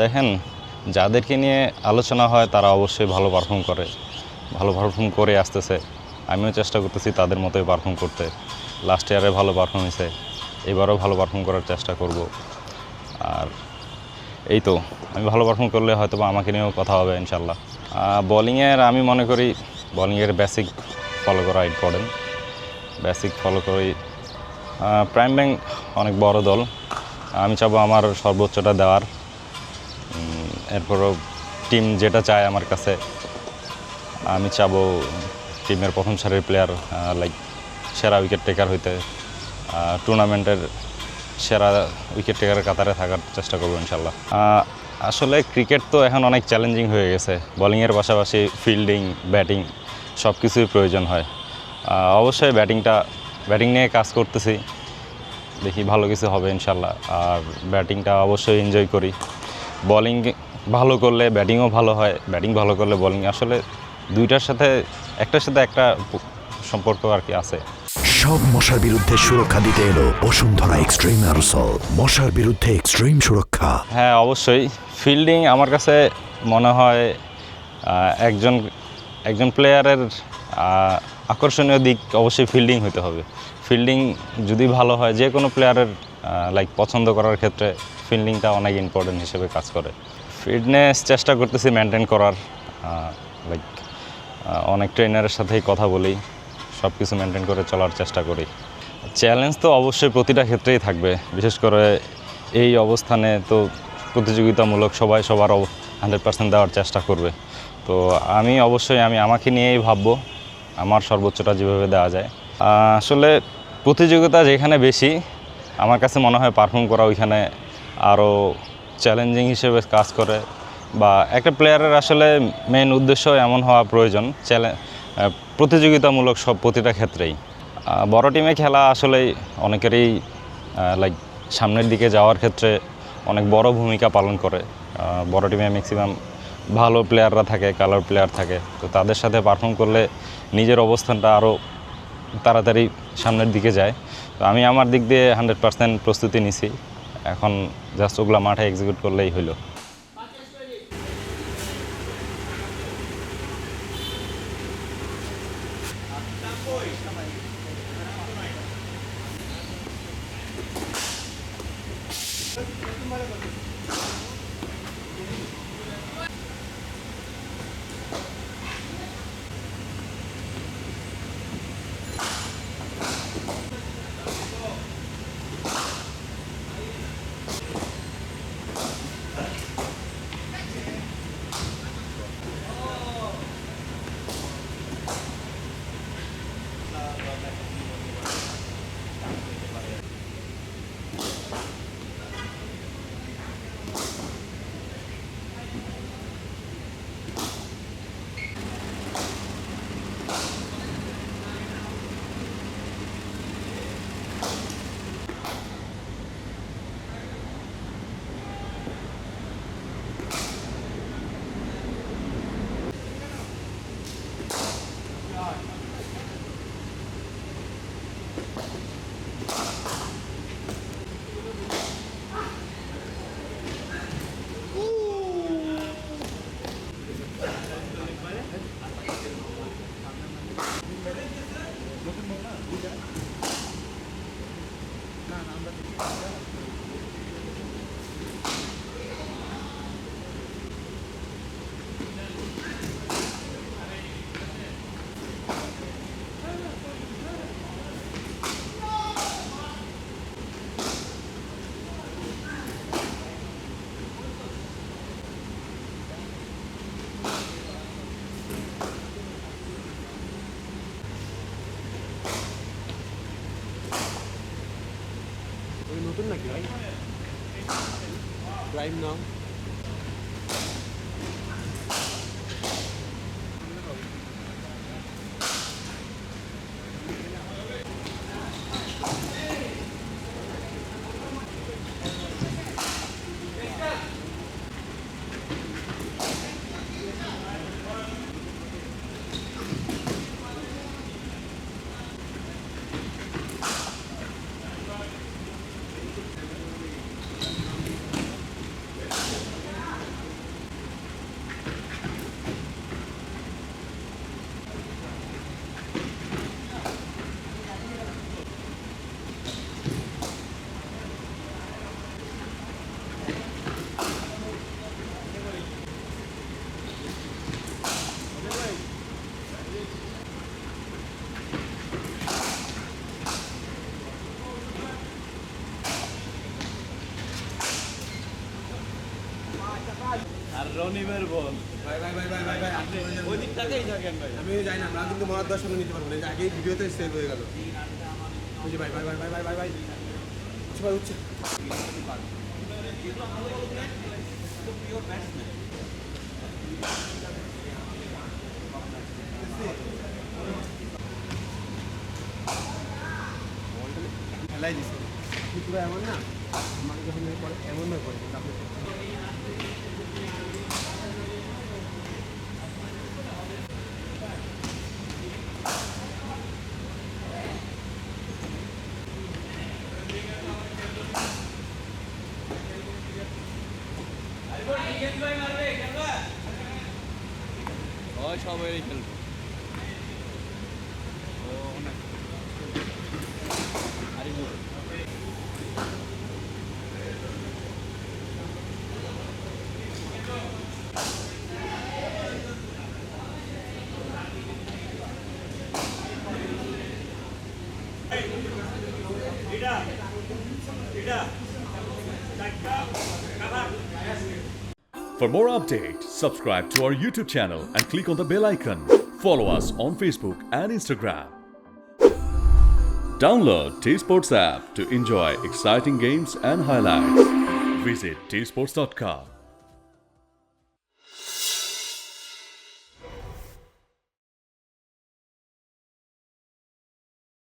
দেখেন, যাদেরকে নিয়ে আলোচনা হয় তারা অবশ্যই ভালো পারফর্ম করে, ভালো পারফর্ম করে আসতেছে। আমিও চেষ্টা করতেছি তাদের মতোই পারফর্ম করতে। লাস্ট ইয়ারে ভালো পারফর্ম হয়েছে, এবারও ভালো পারফর্ম করার চেষ্টা করব। আর এই তো, আমি ভালো পারফর্ম করলে হয়তো বা আমাকে নিয়েও কথা হবে ইনশাল্লাহ। বোলিংয়ের আমি মনে করি বোলিংয়ের বেসিক ফলো করা ইম্পর্টেন্ট। বেসিক ফলো করি। প্রাইম ব্যাংক অনেক বড় দল, আমি চাবো আমার সর্বোচ্চটা দেওয়ার। এরপরও টিম যেটা চায় আমার কাছে, আমি চাবো টিমের প্রথম সারির প্লেয়ার, লাইক সেরা উইকেট টেকার হইতে, টুর্নামেন্টের সেরা উইকেট টেকারের কাতারে থাকার চেষ্টা করবো ইনশাল্লাহ। আসলে ক্রিকেট তো এখন অনেক চ্যালেঞ্জিং হয়ে গেছে। বোলিংয়ের পাশাপাশি ফিল্ডিং, ব্যাটিং সব কিছুই প্রয়োজন হয়। অবশ্যই ব্যাটিং নিয়ে কাজ করতেছি, দেখি ভালো কিছু হবে ইনশাল্লাহ। আর ব্যাটিংটা অবশ্যই এনজয় করি। বোলিং ভালো করলে ব্যাটিংও ভালো হয়, ব্যাটিং ভালো করলে বোলিং, আসলে দুইটার সাথে একটার সাথে একটা সম্পর্ক আর কি আছে। সব মশার বিরুদ্ধে সুরক্ষা দিতে এলো বসুন্ধরা এক্সট্রিম অ্যারোসল, মশার বিরুদ্ধে এক্সট্রিম সুরক্ষা। হ্যাঁ, অবশ্যই ফিল্ডিং আমার কাছে মনে হয় একজন প্লেয়ারের আকর্ষণীয় দিক অবশ্যই ফিল্ডিং হতে হবে। ফিল্ডিং যদি ভালো হয়, যে কোনো প্লেয়ারের লাইক পছন্দ করার ক্ষেত্রে ফিল্ডিংটা অনেক ইম্পর্টেন্ট হিসেবে কাজ করে। ফিটনেস চেষ্টা করতেছি মেনটেন করার, লাইক অনেক ট্রেনারের সাথেই কথা বলি, সব কিছু মেনটেন করে চলার চেষ্টা করি। চ্যালেঞ্জ তো অবশ্যই প্রতিটা ক্ষেত্রেই থাকবে, বিশেষ করে এই অবস্থানে তো প্রতিযোগিতামূলক, সবাই সবার 100% দেওয়ার চেষ্টা করবে। তো আমি অবশ্যই আমাকে নিয়েই ভাববো, আমার সর্বোচ্চটা যেভাবে দেওয়া যায়। আসলে প্রতিযোগিতা যেখানে বেশি, আমার কাছে মনে হয় পারফর্ম করা ওইখানে আরও চ্যালেঞ্জিং হিসেবে কাজ করে। বা একটা প্লেয়ারের আসলে মেন উদ্দেশ্য এমন হওয়া প্রয়োজন, প্রতিযোগিতামূলক সব প্রতিটা ক্ষেত্রেই। বড় টিমে খেলা আসলেই অনেকেরই লাইক সামনের দিকে যাওয়ার ক্ষেত্রে অনেক বড় ভূমিকা পালন করে। বড় টিমে ম্যাক্সিমাম ভালো প্লেয়াররা থাকে, কালার প্লেয়ার থাকে, তো তাদের সাথে পারফর্ম করলে নিজের অবস্থানটা আরও তাড়াতাড়ি সামনের দিকে যায়। তো আমি আমার দিক দিয়ে 100% প্রস্তুতি নিছি, এখন জাস্ট ওগুলো মাঠে এক্সিকিউট করলেই হলো। নতুন নাকি ভাই? প্রাইম নাও। আর রনিমের বল ভাই ভাই ভাই ভাই ভাই ভাই আপনি ওই দিকটাকেই থাকেন ভাই। আমি যাই না, আমরা কিন্তু মহাদ সামনে নিতে পারবো না, এই যে আগেই ভিডিওতে সেভ হয়ে গেল। ওই যে ভাই ভাই ভাই ভাই ভাই ভাই ভাই উঠছে ভাই উঠছে। খেলাই দিছে পুরো এমন না, আমাকে যখন পরে এমন নয় পরে তারপরে ওই সবাই খেলবে। For more updates, subscribe to our YouTube channel and click on the bell icon. Follow us on Facebook and Instagram. Download T Sports app to enjoy exciting games and highlights. Visit tsports.com.